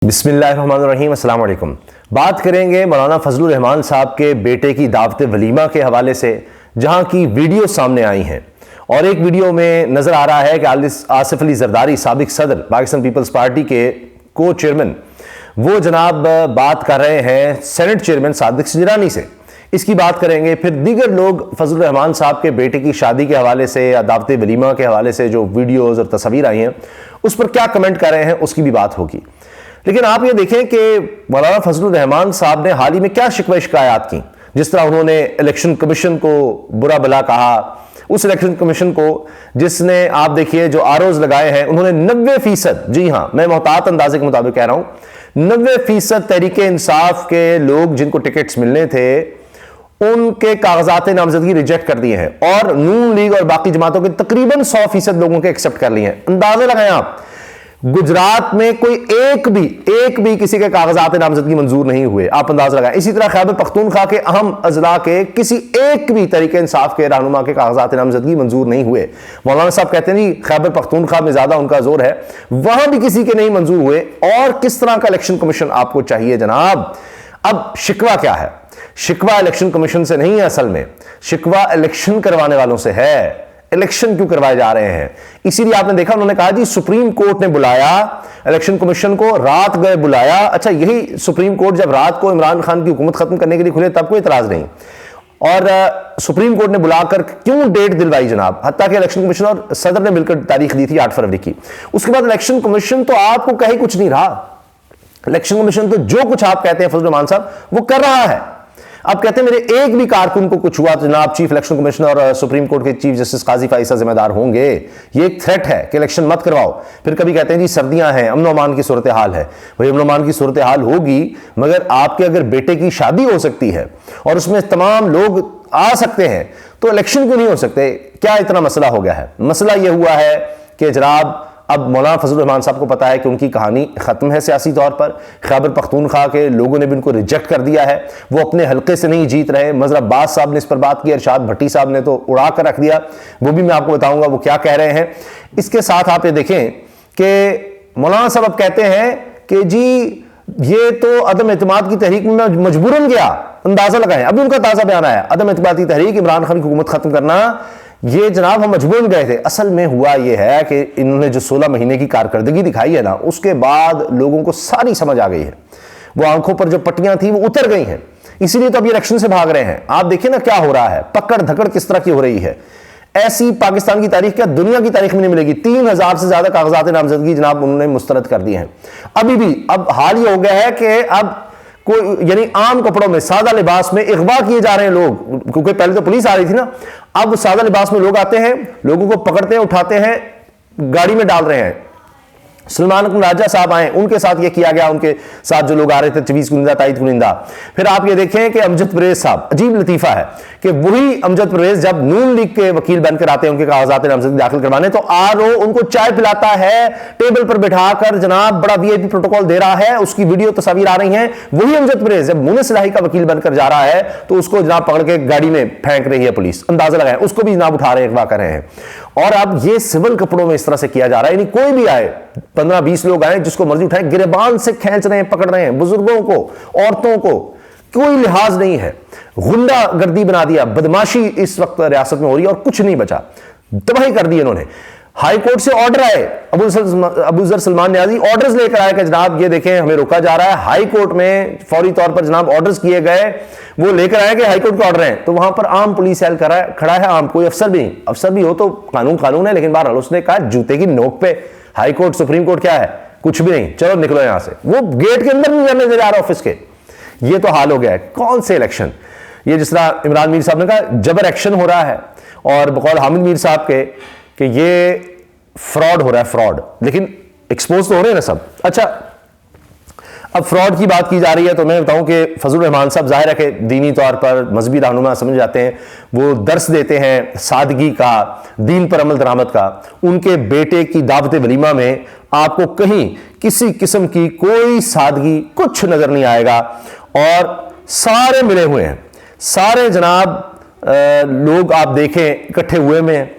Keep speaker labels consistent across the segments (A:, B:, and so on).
A: बिस्मिल्लाहिर्रहमानिर्रहीम, अस्सलाम वालेकुम। बात करेंगे मौलाना फजलुर रहमान साहब के बेटे की दावत वलीमा के हवाले से, जहां की वीडियो सामने आई हैं और एक वीडियो में नज़र आ रहा है कि आसिफ अली जरदारी साबिक सदर पाकिस्तान पीपल्स पार्टी के को चेयरमैन वो जनाब बात कर रहे हैं सेनेट चेयरमैन सादिक सिजरानी से। इसकी बात करेंगे। फिर दीगर लोग फजलुर रहमान साहब के बेटे की शादी के हवाले से या दावत वलीमा के हवाले से जो वीडियोज़ और तस्वीर आई हैं उस पर क्या कमेंट कर रहे हैं, उसकी भी बात होगी। लेकिन आप ये देखें कि मौलाना फजलुर रहमान साहब ने हाल ही में क्या शिकवा शिकायत की। जिस तरह उन्होंने इलेक्शन कमीशन को बुरा भला कहा, उस इलेक्शन कमीशन को जिसने आप देखिए जो आरोज लगाए हैं, उन्होंने 90%, जी हां मैं मोहतात अंदाजे के मुताबिक कह रहा हूं, 90% तहरीक इंसाफ के लोग जिनको टिकट्स मिलने थे उनके कागजात नामजदगी रिजेक्ट कर दिए हैं और नून लीग और बाकी जमातों के तकरीबन 100% लोगों के एक्सेप्ट कर लिए हैं। अंदाजा लगाएं आप, गुजरात में कोई एक भी किसी के कागजात नामजदगी मंजूर नहीं हुए। आप अंदाजा लगाएं। इसी तरह खैबर पख्तूनख्वा के अहम अजला के किसी एक भी तरीके इंसाफ के रहनुमा के कागजात नामजदगी मंजूर नहीं हुए। मौलाना साहब कहते हैं जी खैबर पख्तूनख्वा में ज्यादा उनका जोर है, वहां भी किसी के नहीं मंजूर हुए। और किस तरह का इलेक्शन कमीशन आपको चाहिए जनाब? अब शिकवा क्या है? शिकवा इलेक्शन कमीशन से नहीं है, असल में शिकवा इलेक्शन करवाने वालों से है। इलेक्शन क्यों करवाए जा रहे हैं? इसीलिए आपने देखा उन्होंने कहा जी सुप्रीम कोर्ट ने बुलाया इलेक्शन कमीशन को, रात गए बुलाया। अच्छा, यही सुप्रीम कोर्ट जब रात को इमरान खान की हुकूमत खत्म करने के लिए खुले तब कोई इतराज नहीं, और सुप्रीम कोर्ट ने बुलाकर क्यों डेट दिलवाई जनाब? हत्ता कि इलेक्शन कमीशन और सदर ने मिलकर तारीख दी थी 8 फरवरी की। उसके बाद इलेक्शन कमीशन तो आपको कहीं कुछ नहीं रहा। इलेक्शन कमीशन तो जो कुछ आप कहते हैं फजलुर रहमान साहब वो कर रहा है। अब कहते हैं मेरे एक भी कारकुन को कुछ हुआ तो जनाब चीफ इलेक्शन कमिश्नर और सुप्रीम कोर्ट के चीफ जस्टिस काजी फाइसा जिम्मेदार होंगे। ये एक थ्रेट है कि इलेक्शन मत करवाओ। फिर कभी कहते हैं जी सर्दियां हैं, अमन अमान की सूरत हाल है। भाई अमन अमान की सूरत हाल होगी, मगर आपके अगर बेटे की शादी हो सकती है और उसमें तमाम लोग आ सकते हैं तो इलेक्शन क्यों नहीं हो सकते? क्या इतना मसला हो गया है? मसला यह हुआ है कि जनाब अब मौलाना फजलुर रहमान साहब को पता है कि उनकी कहानी खत्म है सियासी तौर पर। खैबर पख्तूनख्वा के लोगों ने भी उनको रिजेक्ट कर दिया है, वो अपने हल्के से नहीं जीत रहे। मजहर अब्बास साहब ने इस पर बात की, इरशाद भट्टी साहब ने तो उड़ा कर रख दिया, वो भी मैं आपको बताऊंगा वो क्या कह रहे हैं। इसके साथ आप ये देखें कि मौलाना साहब अब कहते हैं कि जी ये तो अदम एतमाद की तहरीक में मजबूरन गया। अंदाजा लगाएं, अभी उनका ताजा बयान आया, अदम एतमाद की तहरीक, इमरान खान की हुकूमत खत्म करना, ये जनाब हम मजबूरन गए थे। असल में हुआ यह है कि इन्होंने जो 16 महीने की कारकर्दगी दिखाई है ना, उसके बाद लोगों को सारी समझ आ गई है। वो आंखों पर जो पट्टियां थी वो उतर गई हैं, इसीलिए तो अब ये इलेक्शन से भाग रहे हैं। आप देखिए ना क्या हो रहा है, पकड़ धकड़ किस तरह की हो रही है। ऐसी पाकिस्तान की तारीख क्या दुनिया की तारीख में नहीं मिलेगी। 3000 से ज्यादा कागजात नामजदगी जनाब उन्होंने मुस्तरद कर दिए हैं अभी भी। अब हाल ये हो गया है कि अब कोई यानी आम कपड़ों में सादा लिबास में अगवा किए जा रहे हैं लोग, क्योंकि पहले तो पुलिस आ रही थी ना, अब सादा लिबास में लोग आते हैं, लोगों को पकड़ते हैं, उठाते हैं, गाड़ी में डाल रहे हैं। सलमान राजा साहब आए, उनके साथ ये किया गया, उनके साथ जो लोग आ रहे थे चवीज कुनिंदा, ताइद कुनिंदा। फिर आप ये देखें कि अमजद परवेज साहब, अजीब लतीफा है कि वही अमजद परवेज जब नून लीग के वकील बनकर आते हैं उनके कागजात नामजदगी दाखिल करवाने, तो आरओ उनको चाय पिलाता है, टेबल पर बैठाकर जनाब बड़ा वीआईपी प्रोटोकॉल दे रहा है। उसकी वीडियो तस्वीर आ रही है। वही अमजद परवेज जब मुनिस सिलाही का वकील बनकर जा रहा है तो उसको जनाब पकड़ के गाड़ी में फेंक रही है पुलिस। अंदाजा लगाएं, उसको भी जनाब उठा रहे हैं, अगवा कर रहे हैं। और अब ये सिविल कपड़ों में इस तरह से किया जा रहा है, यानी कोई भी आए, 15-20 लोग आए, जिसको मर्जी उठाए, गिरबान से खींच रहे हैं, पकड़ रहे हैं, बुजुर्गों को, औरतों को, कोई लिहाज नहीं है। गुंडा गर्दी बना दिया, बदमाशी इस वक्त रियासत में हो रही है और कुछ नहीं बचा, तबाही कर दी इन्होंने। हाई कोर्ट से ऑर्डर आए, अबूजर सलमान न्याजी ऑर्डर्स लेकर आए कि जनाब ये देखें हमें रोका जा रहा है। हाई कोर्ट में फौरी तौर पर जनाब ऑर्डर्स किए गए, वो लेकर आए कि हाई कोर्ट के ऑर्डर हैं, तो वहां पर आम पुलिस एहल खड़ा है, आम कोई अफसर भी नहीं। अफसर भी हो तो कानून है, लेकिन बहरहाल उसने कहा जूते की नोक पे हाई कोर्ट सुप्रीम कोर्ट क्या है, कुछ भी नहीं, चलो निकलो यहां से। वो गेट के अंदर नहीं जाने दे रहा ऑफिस के। ये तो हाल हो गया है। कौन से इलेक्शन? ये जिस तरह इमरान मीर साहब ने कहा जबर एक्शन हो रहा है, और बकौल हामिद मीर साहब के कि ये फ्रॉड हो रहा है, फ्रॉड, लेकिन एक्सपोज तो हो रहे हैं ना सब। अच्छा, अब फ्रॉड की बात की जा रही है तो मैं बताऊं कि फजलुर रहमान साहब जाहिर है कि दीनी तौर पर मजहबी रहनुमा समझ जाते हैं, वो दर्स देते हैं सादगी का, दीन पर अमल दरामद का। उनके बेटे की दावत वलीमा में आपको कहीं किसी किस्म की कोई सादगी कुछ नजर नहीं आएगा, और सारे मिले हुए हैं, सारे जनाब लोग आप देखें इकट्ठे हुए में,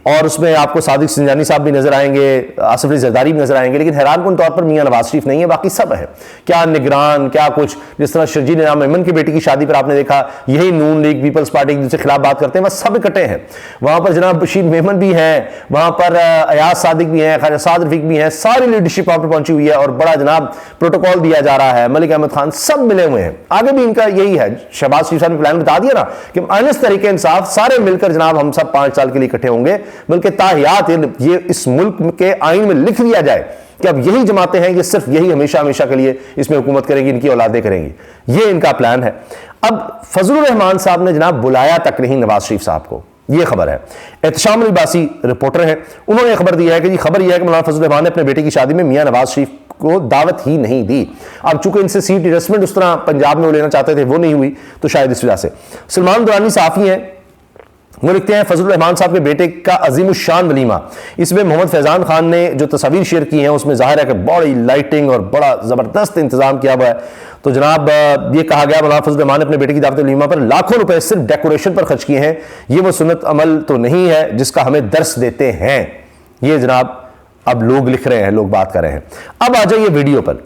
A: और उसमें आपको सादिक सिंजानी साहब भी नजर आएंगे, आसिफ अली जरदारी भी नजर आएंगे, लेकिन हैरानकुन तौर पर मियां नवाज शरीफ नहीं है, बाकी सब है। क्या निगरान, क्या कुछ, जिस तरह शर्जील इनाम मेमन की बेटी की शादी पर आपने देखा यही नून लीग पीपल्स पार्टी एक दूसरे के खिलाफ बात करते हैं, वह सब इकट्ठे हैं। वहां पर जनाब बशीर मेमन भी हैं, वहां पर अयाज सादिक भी हैं, ख्वाजा साद रफीक भी हैं, सारी लीडरशिप वहां पर पहुंची हुई है और बड़ा जनाब प्रोटोकॉल दिया जा रहा है। मलिक अहमद खान सब मिले हुए हैं। आगे भी इनका यही है, शहबाज शरीफ साहब ने प्लान बता दिया ना कि अनस तरीके इंसाफ सारे मिलकर जनाब हम सब 5 साल के लिए इकट्ठे होंगे, बल्कि ताहियात ये इस मुल्क के आइन में लिख दिया जाए कि अब यही जमाते हैं, ये सिर्फ यही हमेशा हमेशा के लिए इसमें हुकूमत करेगी, इनकी औलादें करेंगी। ये इनका प्लान है। अब फजलुर रहमान साहब ने जनाब बुलाया तक नहीं नवाज शरीफ साहब को, ये खबर है। एहतशाम अल-बासी रिपोर्टर हैं, उन्होंने खबर दी है कि जी खबर यह है कि मौलाना फजलुर रहमान ने अपने बेटे की शादी में मियां नवाज शरीफ को दावत ही नहीं दी। अब चूंकि इनसे सीट एडजस्टमेंट उस तरह पंजाब में वो लेना चाहते थे, वो नहीं हुई, तो शायद इस वजह से। सलमान दुरानी साफी हैं, वो लिखते हैं फजलुर रहमान साहब के बेटे का अजीम शान वलीमा, इसमें मोहम्मद फैजान खान ने जो तस्वीर शेयर की हैं उसमें जाहिर है कि बड़ी लाइटिंग और बड़ा ज़बरदस्त इंतजाम किया हुआ है। तो जनाब ये कहा गया मौलाना फजलुर रहमान ने अपने बेटे की दावत वलीमा पर लाखों रुपए सिर्फ डेकोरेशन पर खर्च किए हैं, ये वो सुन्नत अमल तो नहीं है जिसका हमें दर्स देते हैं। ये जनाब अब लोग लिख रहे हैं, लोग बात कर रहे हैं। अब आ जाइए वीडियो पर।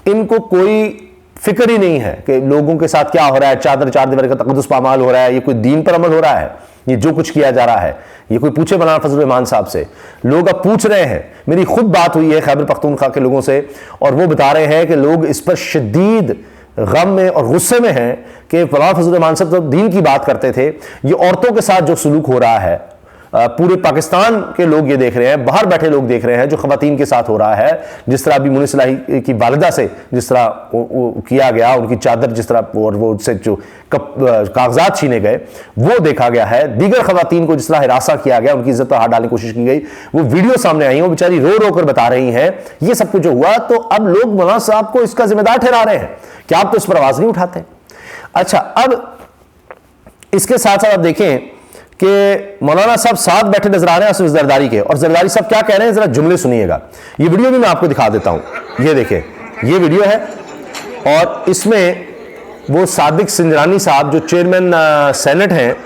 A: इनको कोई फिक्र ही नहीं है कि लोगों के साथ क्या हो रहा है, चादर चार दीवार का तकद्दुस पामाल हो रहा है, ये कोई दीन पर अमल हो रहा है, ये जो कुछ किया जा रहा है, ये कोई पूछे मौलाना फजलुर रहमान साहब से। लोग अब पूछ रहे हैं, मेरी खुद बात हुई है खैबर पख्तूनख्वा के लोगों से, और वो बता रहे हैं कि लोग इस पर शदीद गम में और गुस्से में हैं कि मौलाना फजलुर रहमान साहब तो दीन की बात करते थे, ये औरतों के साथ जो सलूक हो रहा है, पूरे पाकिस्तान के लोग ये देख रहे हैं, बाहर बैठे लोग देख रहे हैं जो खवातीन के साथ हो रहा है, जिस तरह अभी मुनीस इलाही की वालिदा से जिस तरह किया गया, उनकी चादर जिस तरह और वो उससे जो कागजात छीने गए वो देखा गया है, दीगर खवातीन को जिस तरह हिरासा किया गया, उनकी इज्जत पर हाथ डालने की कोशिश की गई, वो वीडियो सामने आई है, वो बेचारी रो रो कर बता रही हैं ये सब कुछ जो हुआ। तो अब लोग मौलाना साहब को इसका जिम्मेदार ठहरा रहे हैं कि आप तो इस पर आवाज नहीं उठाते। अच्छा, अब इसके साथ साथ आप देखें कि मौलाना साहब साथ बैठे नजर आ रहे हैं आसिफ जरदारी के, और जरदारी साहब क्या कह रहे हैं जरा जुमले सुनिएगा। ये वीडियो भी मैं आपको दिखा देता हूं, ये देखें, ये वीडियो है और इसमें वो सादिक सिंजरानी साहब जो चेयरमैन सेनेट हैं,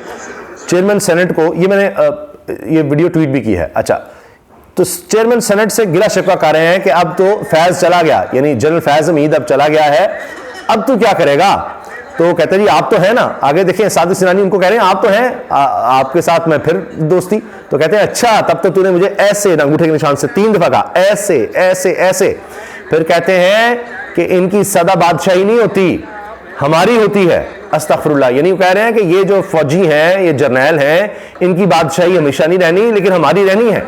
A: चेयरमैन सेनेट को ये मैंने ये वीडियो ट्वीट भी की है। अच्छा, तो चेयरमैन सेनेट से गिला शिकवा कर रहे हैं कि अब तो फैज चला गया, यानी जनरल फैज हमीद अब चला गया है, अब तू क्या करेगा। तो कहते हैं जी आप तो है ना, आगे देखें सादिक सिंजरानी उनको कह रहे हैं आप तो हैं, आपके साथ मैं फिर दोस्ती। तो कहते हैं अच्छा तब तो तूने मुझे ऐसे अंगूठे के निशान से 3 दफा कहा, ऐसे ऐसे ऐसे। फिर कहते हैं कि इनकी सदा बादशाही नहीं होती, हमारी होती है। अस्तगफिरुल्लाह, यानी वो कह रहे हैं कि ये जो फौजी हैं, ये जर्नैल हैं, इनकी बादशाही हमेशा नहीं रहनी, लेकिन हमारी रहनी है,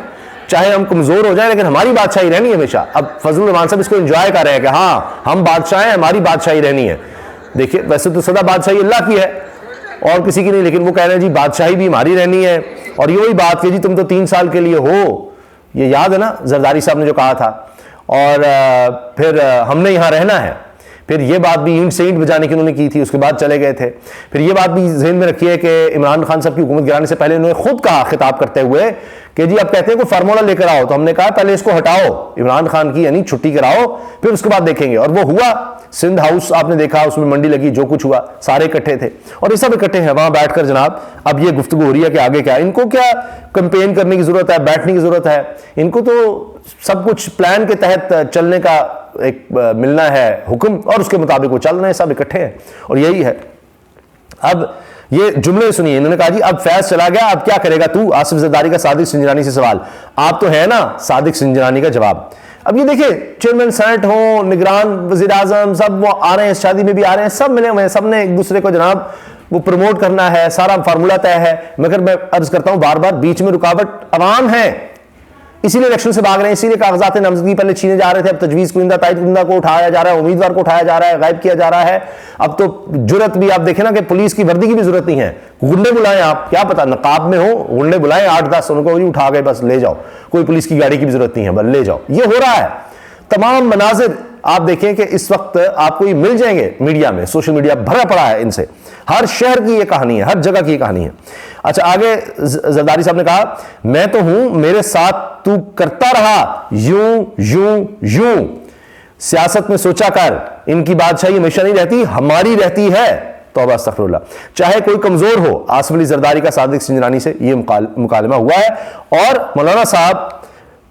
A: चाहे हम कमजोर हो जाए लेकिन हमारी बादशाही रहनी है हमेशा। अब फजलुर रहमान साहब इसको एंजॉय कर रहे हैं कि हाँ हम बादशाह हैं, हमारी बादशाही रहनी है। देखिए वैसे तो सदा बादशाही अल्लाह की है और किसी की नहीं, लेकिन वो कह रहे हैं जी बादशाही भी हमारी रहनी है। और यही बात कि जी तुम तो 3 साल के लिए हो, ये याद है ना जरदारी साहब ने जो कहा था, और फिर हमने यहाँ रहना है। फिर ये बात भी ईंट से ईंट बजाने की उन्होंने की थी, उसके बाद चले गए थे। फिर ये बात भी जहन में रखिए कि इमरान खान साहब की हुकूमत गिराने से पहले उन्होंने खुद कहा खिताब करते हुए कि जी अब कहते हैं कोई फार्मूला लेकर आओ, तो हमने कहा पहले इसको हटाओ, इमरान खान की यानी छुट्टी कराओ, फिर उसके बाद देखेंगे। और वो हुआ, सिंध हाउस आपने देखा, उसमें मंडी लगी, जो कुछ हुआ सारे इकट्ठे थे और ये सब इकट्ठे हैं वहां बैठकर जनाब। अब ये गुफ्तगू हो रही है कि आगे क्या, इनको क्या कंपेन करने की जरूरत है, बैठने की जरूरत है, इनको तो सब कुछ प्लान के तहत चलने का एक मिलना है हुक्म और उसके मुताबिक वो चल रहे हैं, सब इकट्ठे हैं और यही है। अब ये जुमले सुनिए, इन्होंने कहा जी अब फैज चला गया, अब क्या करेगा तू। आसिफ जरदारी का सादिक सिंजरानी से सवाल, आप तो है ना, सादिक सिंजरानी का जवाब। अब ये देखिए चेयरमैन सेनेट हो, निगरान वजीर आजम, सब वो आ रहे हैं, शादी में भी आ रहे हैं, सब मिले हुए हैं, सब ने एक दूसरे को जनाब वो प्रमोट करना है, सारा फार्मूला तय है। मगर मैं अर्ज करता हूं बार बार, बीच में रुकावट अवाम है, इसीलिए इलेक्शन से भाग रहे हैं, इसीलिए कागजात नामजदगी पहले छीने जा रहे थे, अब तजवीज़ कुंदा ताइद कुंदा को उठाया जा रहा है, उम्मीदवार को उठाया जा रहा है, गायब किया जा रहा है। अब तो जुर्रत भी आप देखें ना कि पुलिस की वर्दी की भी जरूरत नहीं है, गुंडे बुलाएं, आप क्या पता नकाब में हो, गुंडे बुलाएं 8-10 उनको उठा गए बस ले जाओ, कोई पुलिस की गाड़ी की भी जरूरत नहीं है, बस ले जाओ। ये हो रहा है, तमाम मनाजिर आप देखें कि इस वक्त आपको ये मिल जाएंगे मीडिया में, सोशल मीडिया भरा पड़ा है इनसे, हर शहर की ये कहानी है, हर जगह की ये कहानी है। अच्छा, आगे जरदारी साहब ने कहा मैं तो हूं, मेरे साथ तू करता रहा यूं यूं यूं, सियासत में सोचा कर, इनकी बादशाही हमेशा नहीं रहती, हमारी रहती है। तौबा अस्तगफिरुल्लाह। चाहे कोई कमजोर हो, आसिफ अली जरदारी का सादिक सिंजरानी से ये मुकालमा हुआ है। और मौलाना साहब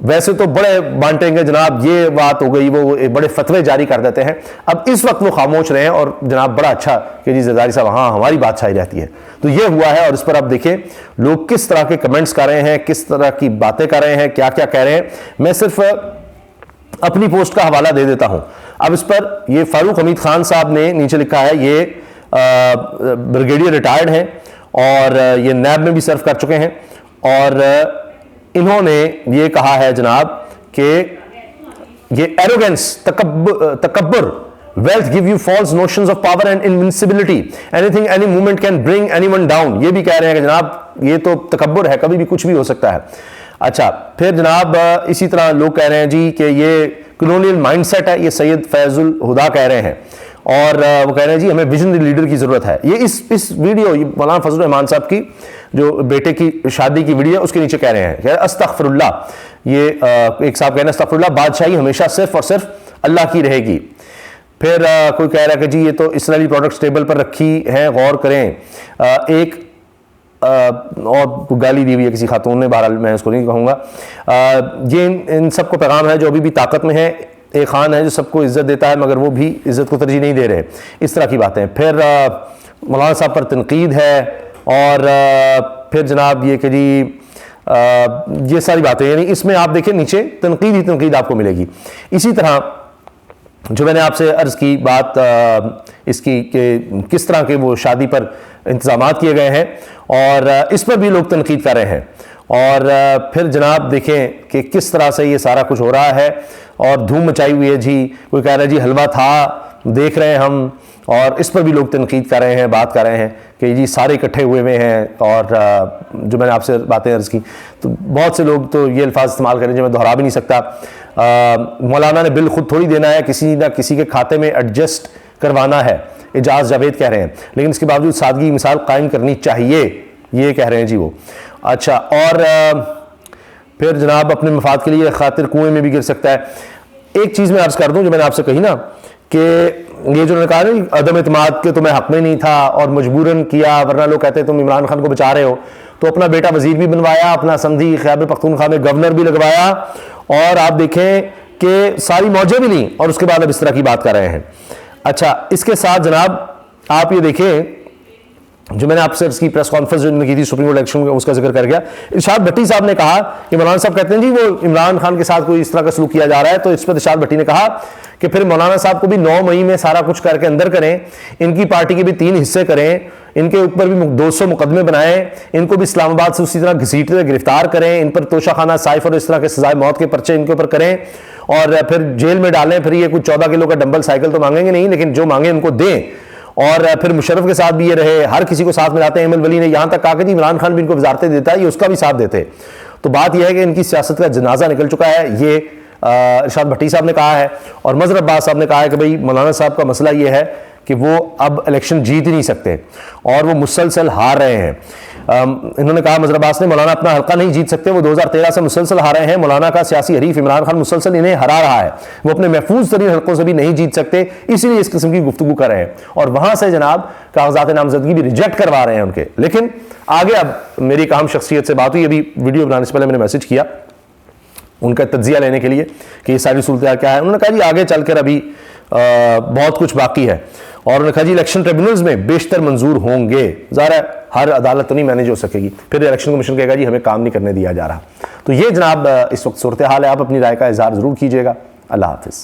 A: वैसे तो बड़े बांटेंगे जनाब, ये बात हो गई, वो बड़े फतवे जारी कर देते हैं। अब इस वक्त वो खामोश रहे हैं और जनाब बड़ा अच्छा कि जी जरदारी साहब हाँ हमारी बादशाही रहती है। तो ये हुआ है और इस पर आप देखें लोग किस तरह के कमेंट्स कर रहे हैं, किस तरह की बातें कर रहे हैं, क्या क्या कह रहे हैं। मैं सिर्फ अपनी पोस्ट का हवाला दे देता हूं। अब इस पर ये फारूक हमीद खान साहब ने नीचे लिखा है, ये ब्रिगेडियर रिटायर्ड हैं और ये नैब में भी सर्व कर चुके हैं। और इन्होंने ये कहा है जनाब कि ये arrogance, तकब्बुर, wealth give you false notions of power and invincibility, anything any movement can bring anyone down। ये भी कह रहे हैं कि जनाब ये तो तकब्बुर है, कभी भी कुछ भी हो सकता है। अच्छा, फिर जनाब इसी तरह लोग कह रहे हैं जी कि ये कॉलोनियल माइंडसेट है, ये सैयद फैजुल हुदा कह रहे हैं। और वो कह रहे हैं जी हमें विजनरी लीडर की जरूरत है। ये इस वीडियो मौलाना फजलुर रहमान साहब की जो बेटे की शादी की वीडियो उसके नीचे कह रहे हैं अस्तगफिरुल्लाह, ये एक साहब कह रहे हैं अस्तगफिरुल्लाह, बादशाही हमेशा सिर्फ और सिर्फ अल्लाह की रहेगी। फिर कोई कह रहा है कि जी ये तो इसराइली प्रोडक्ट्स टेबल पर रखी हैं, गौर करें। एक और गाली दी हुई है किसी खातून ने, बहरहाल मैं उसको नहीं कहूँगा। ये इन सबको पैगाम है जो अभी भी ताकत में है। एक खान है जो सबको इज्जत देता है मगर वो भी इज्जत को तरजीह नहीं दे रहे, इस तरह की बातें। फिर मौलाना साहब पर तनकीद है और फिर जनाब ये कि जी ये सारी बातें, यानी इसमें आप देखें नीचे तनकीद ही तनकीद आपको मिलेगी। इसी तरह जो मैंने आपसे अर्ज की बात इसकी कि किस तरह के वो शादी पर इंतजाम किए गए हैं और इस पर भी लोग तनकीद कर रहे हैं। और फिर जनाब देखें कि किस तरह से ये सारा कुछ हो रहा है और धूम मचाई हुई है जी। कोई कह रहा है जी हलवा था, देख रहे हैं हम, और इस पर भी लोग तनकीद कर रहे हैं, बात कर रहे हैं कि जी सारे इकट्ठे हुए हुए हैं। और जो मैंने आपसे बातें अर्ज की तो बहुत से लोग तो ये अल्फाज इस्तेमाल करें जो मैं दोहरा भी नहीं सकता। मौलाना ने बिल खुद थोड़ी देना है, किसी ना किसी के खाते में एडजस्ट करवाना है, एजाज जावेद कह रहे हैं, लेकिन इसके बावजूद सादगी की मिसाल कायम करनी चाहिए, ये कह रहे हैं जी वो। अच्छा, और फिर जनाब अपने मफाद के लिए खातिर कुएं में भी गिर सकता है। एक चीज़ मैं अर्ज कर दूं जो मैंने आपसे कही ना कि ये जो उन्होंने कहा ना अदम एतमाद के तो मैं हक में नहीं था और मजबूरन किया, वरना लोग कहते हैं तुम इमरान खान को बचा रहे हो, तो अपना बेटा वजीर भी बनवाया, अपना समधी खैबर पख्तूनख्वा में गवर्नर भी लगवाया और आप देखें कि सारी मौजें भी ली और उसके बाद अब इस तरह की बात कर रहे हैं। अच्छा, इसके साथ जनाब आप ये देखें जो मैंने आपसे इसकी प्रेस कॉन्फ्रेंस जो की थी सुप्रीम कोर्ट इलेक्शन में, उसका जिक्र कर गया। इरशाद भट्टी साहब ने कहा कि मौलाना साहब कहते हैं जी वो इमरान खान के साथ कोई इस तरह का सलूक किया जा रहा है, तो इस पर इरशाद भट्टी ने कहा कि फिर मौलाना साहब को भी 9 मई में सारा कुछ करके अंदर करें, इनकी पार्टी के भी 3 हिस्से करें, इनके ऊपर भी 200 मुकदमे बनाएं, इनको भी इस्लामाबाद से उसी तरह घसीटते हुए गिरफ्तार करें, इन पर तोशाखाना साइफ और इस तरह के सजाए मौत के पर्चे इनके ऊपर करें और फिर जेल में डालें। फिर ये कुछ 14 किलो का डंबल साइकिल तो मांगेंगे नहीं, लेकिन जो मांगे उनको दें। और फिर मुशर्रफ के साथ भी ये रहे, हर किसी को साथ मिलाते हैं। अहमद वली ने यहां तक कहा कि इमरान खान भी इनको वजारतें देता है, ये उसका भी साथ देते। तो बात यह है कि इनकी सियासत का जनाजा निकल चुका है, ये इरशाद भट्टी साहब ने कहा है। और मजहर अब्बास साहब ने कहा है कि भाई मौलाना साहब का मसला ये है कि वो अब इलेक्शन जीत ही नहीं सकते और वो मुसलसल हार रहे हैं। इन्होंने कहा मजहर अब्बास ने मौलाना अपना हल्का नहीं जीत सकते, वो 2013 से मुसलसल हार रहे हैं। मौलाना का सियासी हरीफ इमरान खान मुसलसल इन्हें हरा रहा है, वो अपने महफूज तरीन हल्कों से भी नहीं जीत सकते, इसलिए इस किस्म की गुफ्तगू कर रहे हैं और वहां से जनाब कागजात नामजदगी भी रिजेक्ट करवा रहे हैं उनके। लेकिन आगे अब मेरी एक अहम शख्सियत से बात हुई, अभी वीडियो बनाने से पहले मैंने मैसेज किया उनका तज्जिया लेने के लिए कि ये सारी सूरत क्या है। उन्होंने कहा जी आगे चलकर अभी बहुत कुछ बाकी है और उन्होंने कहा जी इलेक्शन ट्रिब्यूनल्स में बेशतर मंजूर होंगे। ज़ाहिर है हर अदालत तो नहीं मैनेज हो सकेगी, फिर इलेक्शन कमीशन कहेगा जी हमें काम नहीं करने दिया जा रहा। तो ये जनाब इस वक्त सूरत हाल है। आप अपनी राय का इजहार ज़रूर कीजिएगा। अल्लाह हाफिज़।